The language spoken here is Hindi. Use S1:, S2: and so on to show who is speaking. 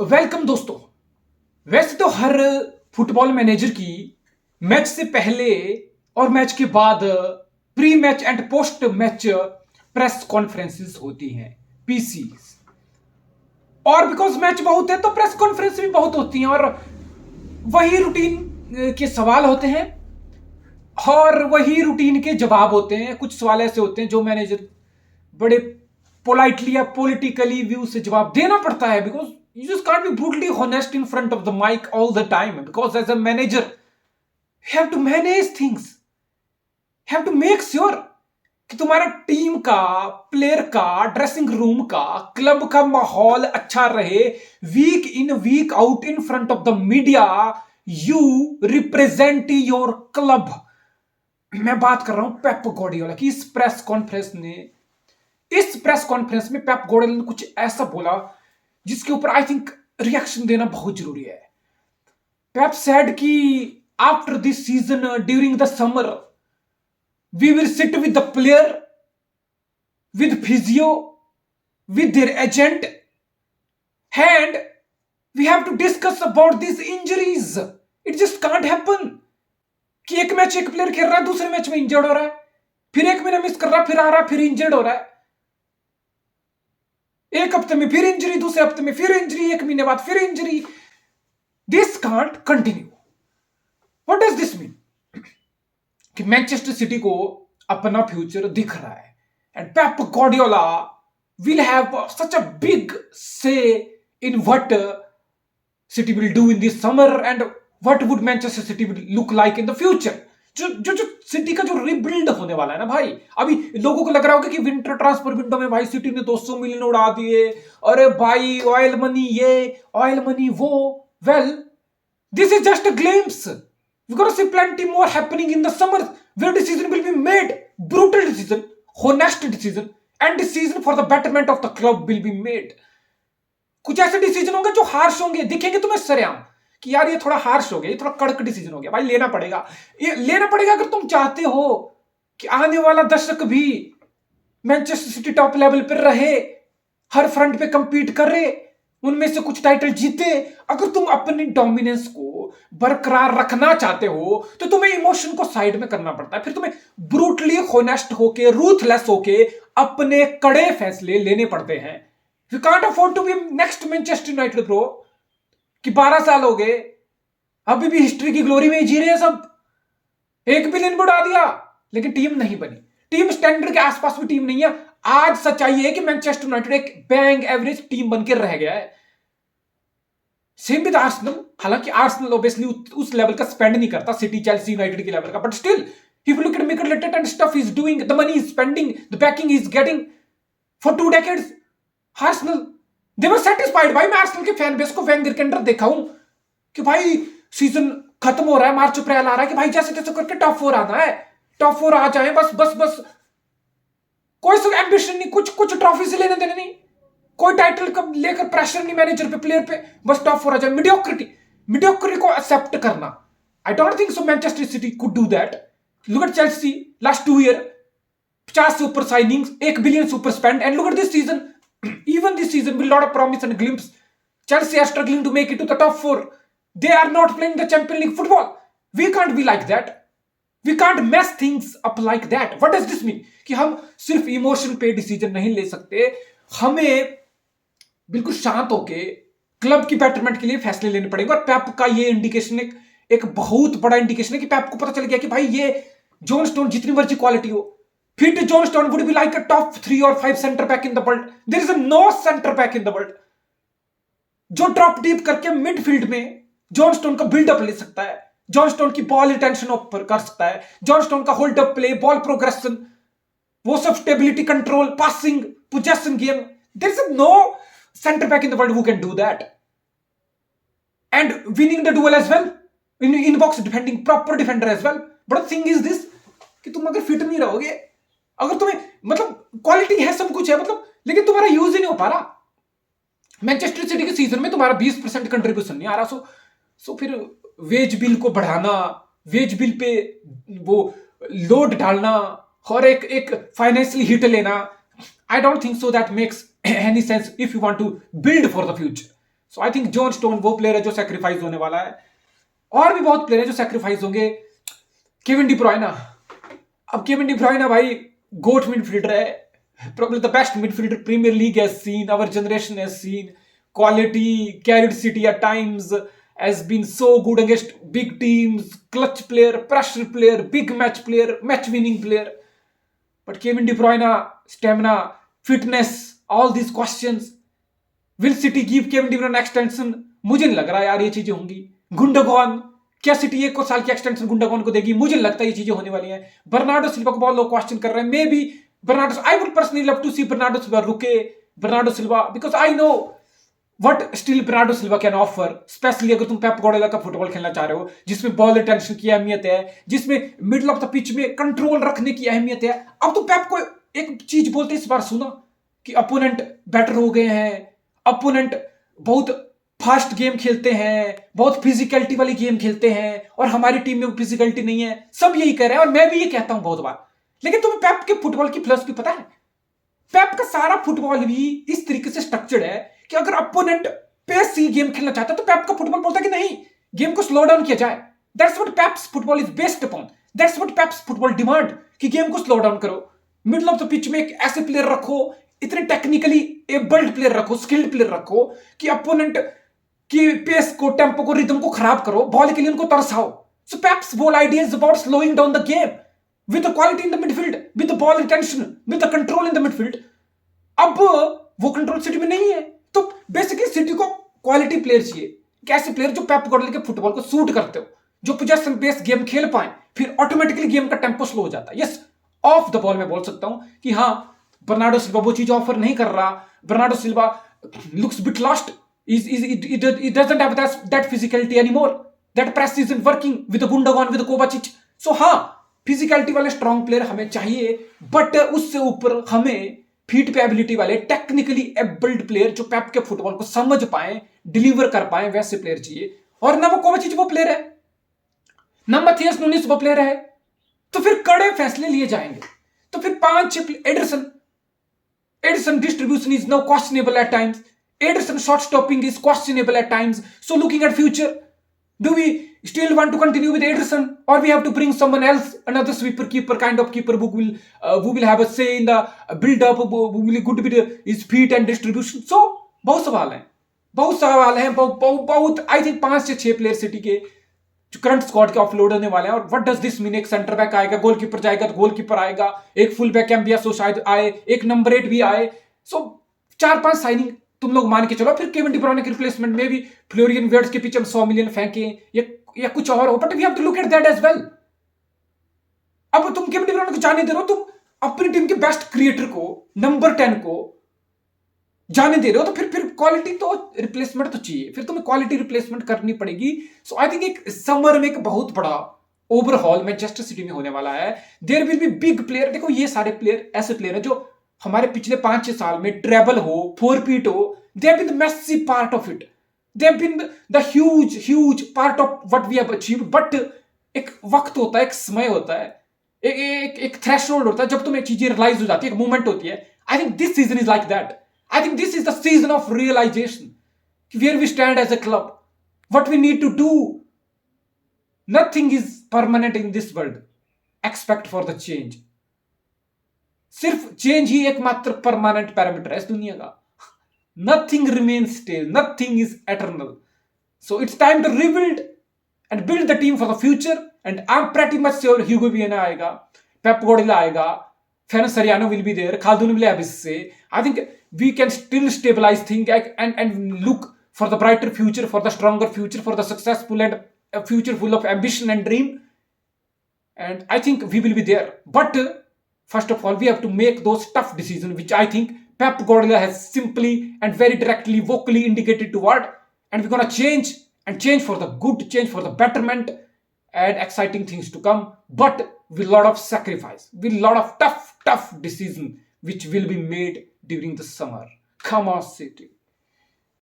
S1: वेलकम दोस्तों। वैसे तो हर फुटबॉल मैनेजर की मैच से पहले और मैच के बाद pre match and post match press conferences होती हैं, पीसीस। और बिकॉज मैच बहुत है तो प्रेस कॉन्फ्रेंस भी बहुत होती हैं और वही रूटीन के सवाल होते हैं और वही रूटीन के जवाब होते हैं। कुछ सवाल ऐसे होते हैं जो मैनेजर बड़े पोलाइटली या पॉलिटिकली व्यू से जवाब देना पड़ता है, because you just can't be brutally honest in front of the mic all the time, because as a manager you have to manage things, you have to make sure कि तुम्हारा टीम का, प्लेयर का, ड्रेसिंग रूम का, क्लब का माहौल अच्छा रहे। Week in week out in front of the media you represent your club. मैं बात कर रहा हूं पेप गार्डियोला की। इस प्रेस कॉन्फ्रेंस में पेप गार्डियोला ने कुछ ऐसा बोला जिसके ऊपर आई थिंक रिएक्शन देना बहुत जरूरी है। पेप सेड कि after this season during the summer we will sit with the player, with physio, with their agent and we have to discuss about this injuries. It just can't happen कि एक मैच एक प्लेयर खेल रहा है, दूसरे मैच में इंजर्ड हो रहा है, फिर एक महीना मिस कर रहा है, फिर आ रहा है, फिर इंजर्ड हो रहा है, एक हफ्ते में फिर इंजरी, दूसरे हफ्ते में फिर इंजरी, एक महीने बाद फिर injury. This can't continue. What does this mean? कि मैनचेस्टर सिटी को अपना फ्यूचर दिख रहा है and Pep Guardiola will have such a big say in what City will do in this summer and what would Manchester City will look like in the future. जो सिटी का जो रिबिल्ड होने वाला है ना भाई, अभी लोगों को लग रहा होगा कि विंटर ट्रांसफर विंडो में भाई सिटी ने 200 मिलियन उड़ा दिए, अरे भाई ऑयल मनी ये, ऑयल मनी वो। Well, this is just a glimpse. We gonna see plenty more happening in the summer where decision will be made, brutal decision, honest decision and decision for the betterment of the club will be made. कुछ ऐसे डिसीजन होंगे जो हार्श होंगे, दिखेंगे तुम्हें सरेआम कि यार ये थोड़ा हार्श हो गया, ये थोड़ा कड़क डिसीजन हो गया, भाई लेना पड़ेगा। ये लेना पड़ेगा अगर तुम चाहते हो कि आने वाला दशक भी मैनचेस्टर सिटी टॉप लेवल पर रहे, हर फ्रंट पे कंपीट करे, उनमें से कुछ टाइटल जीते। अगर तुम अपनी डोमिनेंस को बरकरार रखना चाहते हो तो तुम्हें इमोशन को साइड में करना पड़ता है। फिर तुम्हें ब्रूटली होनेस्ट होके, रूथलेस होके अपने कड़े फैसले लेने पड़ते हैं। We can't afford to be next Manchester United bro कि 12 साल हो गए, अभी भी हिस्ट्री की ग्लोरी में ही जी रहे हैं सब। 1 बिलियन बढ़ा दिया लेकिन टीम नहीं बनी, टीम स्टैंडर्ड के आसपास भी टीम नहीं है। आज सच्चाई है कि मैनचेस्टर यूनाइटेड एक बैंग एवरेज टीम बनकर रह गया है। सेम विद आर्सेनल, हालांकि आर्सेनल ऑब्वियसली उस लेवल का स्पेंड नहीं करता सिटी, चेल्सी, यूनाइटेड के लेवल का, but still if you look at Mikel Arteta and stuff is doing, the money is spending, the banking is getting for 2 decades, Arsenal they were satisfied. भाई मैं आर्सेनल के फैन बेस को वेंगर के अंदर देखा हूं कि भाई सीजन खत्म हो रहा है, मार्च अप्रैल आ रहा है कि भाई जैसे तैसे करके टॉप 4 आना है, टॉप 4 आ जाए बस बस बस। कोई सा एम्बिशन नहीं, कुछ ट्रॉफी से लेने देने नहीं, कोई टाइटल का लेकर प्रेशर नहीं मैनेजर पे, प्लेयर पे, बस टॉप 4 आ जाए। मीडियोक्रिटी को एक्सेप्ट करना, आई don't think so Manchester city could do that. Look at Chelsea last 2 year, 50 से ऊपर साइनिंग्स, 1 बिलियन से ऊपर spend, and look at this season, even this season with a lot of promise and glimpse, Chelsea are struggling to make it to the top 4. They are not playing the Champions League football. We can't be like that. We can't mess things up like that. What does this mean? कि हम सिर्फ इमोशन पे डिसीजन नहीं ले सकते, हमें बिल्कुल शांत होके क्लब की बेटरमेंट के लिए फैसले लेने पड़ेंगे। और पेप का ये इंडिकेशन एक बहुत बड़ा इंडिकेशन है कि पेप को पता चल गया कि भाई ये जॉन स्टोन जितनी मर्जी क्वालिटी हो, fit John Stone would be like a top 3 or 5 center back in the world. There is no center back in the world जो ड्रॉप डीप करके मिडफील्ड में जॉन स्टोन का बिल्डअप ले सकता है, जॉन स्टोन की बॉल रिटेंशन ऊपर कर सकता है, जॉन स्टोन का hold up play, ball progression, वो सब stability, control, passing, possession game. There is no centre back in the world who can do that and winning the duel as well, in box defending, proper defender as well. But thing is this कि तुम अगर फिट नहीं रहोगे, अगर तुम्हें मतलब क्वालिटी है, सब कुछ है मतलब, लेकिन तुम्हारा यूज ही नहीं हो पा रहा। मैनचेस्टर सिटी के सीजन में तुम्हारा 20% कंट्रीब्यूशन नहीं आ रहा, सो फिर वेज बिल को बढ़ाना, वेज बिल पे वो लोड डालना और एक फाइनेंशियली हिट लेना, I don't think so that makes any sense if you want to build for the future. So I think John Stone वो प्लेयर है जो सैक्रिफाइस होने वाला है, और भी बहुत प्लेयर है जो सैक्रिफाइस होंगे। केविन डी ब्रुयना, अब केविन डी ब्रुयना भाई गोट मिडफील्डर है, probably the best midfielder Premier League has seen, our generation has seen. Quality, carried City at times, has been so good against big teams, clutch player, pressure player, big match player, match winning player. But Kevin De Bruyne, stamina, fitness, all these questions. Will City give Kevin De Bruyne extension? मुझे नहीं लग रहा यार ये चीजें होंगी। गुंडोगन, क्या सिटी 1 साल की एक्सटेंशन गुंडोगन को देगी? मुझे लगता है ये चीजें होने वाली हैं। बर्नार्डो सिल्वा को बहुत लोग क्वेश्चन कर रहे हैं, may be Bernardo, I would personally love to see Bernardo Silva रुके, Bernardo Silva, because I know what still Bernardo Silva can offer, especially अगर तुम पेप गार्डियोला का फुटबॉल खेलना चाह रहे हो, जिसमें बॉल रिटेंशन की अहमियत है, जिसमें मिडल ऑफ द पिच में कंट्रोल रखने की अहमियत है। अब तो पेप को एक चीज बोलते इस बार सुना कि अपोनेंट बेटर हो गए हैं, अपोनेंट बहुत फास्ट गेम खेलते हैं, बहुत फिजिकलिटी वाली गेम खेलते हैं, और हमारी टीम में फिजिकलिटी नहीं है। सब यही कह रहे हैं और मैं भी ये कहता हूं बहुत बार। लेकिन तुम्हें पेप के फुटबॉल की फिलॉसफी पता है? पेप का सारा फुटबॉल भी इस तरीके से स्ट्रक्चर्ड है कि अगर अपोनेंट पेस ही गेम खेलना चाहता है तो पेप का फुटबॉल बोलता है कि नहीं, गेम को स्लो डाउन किया जाए। That's what Pep's football is based upon, that's what Pep's football demand, कि गेम को स्लो डाउन करो, मिडल ऑफ द पिच में एक ऐसे प्लेयर रखो, इतने टेक्निकली एबल्ड प्लेयर रखो, स्किल्ड प्लेयर रखो कि अपोनेंट की पेस को, टेम्पो को, रिदम को खराब करो, बॉल के लिए उनको तरसाओ। So Pep's ball idea is about slowing down the game with the quality in the midfield, with the ball retention, with the control in the midfield. अब वो कंट्रोल सिटी में नहीं है, तो बेसिकली सिटी को क्वालिटी प्लेयर चाहिए, कैसे प्लेयर जो पेप गार्डियोला के फुटबॉल को सूट करते हो, जो पोजेशन बेस्ड गेम खेल पाए, फिर ऑटोमेटिकली गेम का टेम्पो स्लो हो जाता है। यस, ऑफ द बॉल मैं बोल सकता हूं कि हाँ, बर्नार्डो सिल्वा वो चीज ऑफर नहीं कर रहा। Bernardo Silva looks bit lost, it doesn't have that physicality anymore, that press isn't working with the Gundogan, with the Kovacic. So हाँ, फिजिकलिटी वाले स्ट्रॉन्ग प्लेयर हमें चाहिए, बट उससे ऊपर हमें फीट पे एबिलिटी वाले टेक्निकली एबल्ड प्लेयर जो पेप के फुटबॉल को समझ पाए, डिलीवर कर पाए, वैसे प्लेयर चाहिए। और ना वो कोवाचिच वो प्लेयर है, ना मैथियस नूनिस वो प्लेयर है, तो फिर कड़े फैसले लिए जाएंगे। तो फिर 5-6 Ederson distribution is now questionable at times, Ederson shot stopping is questionable at times. So looking at future, do we still want to continue with Ederson, or we have to bring someone else, another sweeper keeper kind of keeper who will have a say in the build up, who will good with his feet and distribution? So बहुत सवाल हैं, बहुत आई थिंक 5 से 6 प्लेयर सिटी के जो करंट स्क्वाड के ऑफलोड होने वाले हैं। और व्हाट डज दिस मीन? एक सेंटर बैक आएगा, गोलकीपर जाएगा तो गोलकीपर आएगा, एक फुल बैक एम्बियासो शायद आए, एक नंबर 8 भी आए। सो 4-5 साइनिंग तुम लोग मान के चलो। फिर केविन डी ब्रुयने के रिप्लेसमेंट में भी फ्लोरियन वर्ट्स के पीछे हम 100 मिलियन फेंकें या कुछ और हो, but we have to look at that as well. अब तुम केविन डी ब्रुयने को जाने दे रहे हो, तुम अपनी टीम के बेस्ट क्रिएटर को, नंबर 10 को जाने दे रहे हो, तो फिर क्वालिटी तो रिप्लेसमेंट तो चाहिए, फिर तुम्हें क्वालिटी रिप्लेसमेंट करनी पड़ेगी। सो आई थिंक एक समर में एक बहुत बड़ा ओवरहॉल मैनचेस्टर सिटी में होने वाला है। There will be big player. देखो ये सारे प्लेयर ऐसे प्लेयर है जो हमारे पिछले 5-6 साल में ट्रेबल हो, 4-पीट हो, they have been the massive part of it, they have been the huge part of what we have achieved. but एक वक्त होता है, एक समय होता है, एक थ्रेशोल्ड होता है जब तुम्हें चीजें रियलाइज हो जाती है, एक मूवमेंट होती है। I think this season is like that. I think this is the season of realisation, where we stand as a club, what we need to do. Nothing is permanent in this world, expect for the change. सिर्फ चेंज ही एकमात्र परमानेंट पैरामीटर है इस दुनिया का। Nothing remains stale, nothing is eternal. So it's time to rebuild and build the team for the future. And I am pretty much sure Hugo Viana आएगा, पेप गार्डियोला आएगा, Ferran Soriano will be there, Khaldoon will have his say. I think we can still stabilise thing and look for the brighter future, for the stronger future, for the successful and future full of ambition and dream. And I think we will be there, but first of all, we have to make those tough decisions, which I think Pep Guardiola has simply and very directly, vocally indicated toward. And we're going to change for the good, change for the betterment, and exciting things to come. But with a lot of sacrifice, with a lot of tough decisions, which will be made during the summer. Come on, City.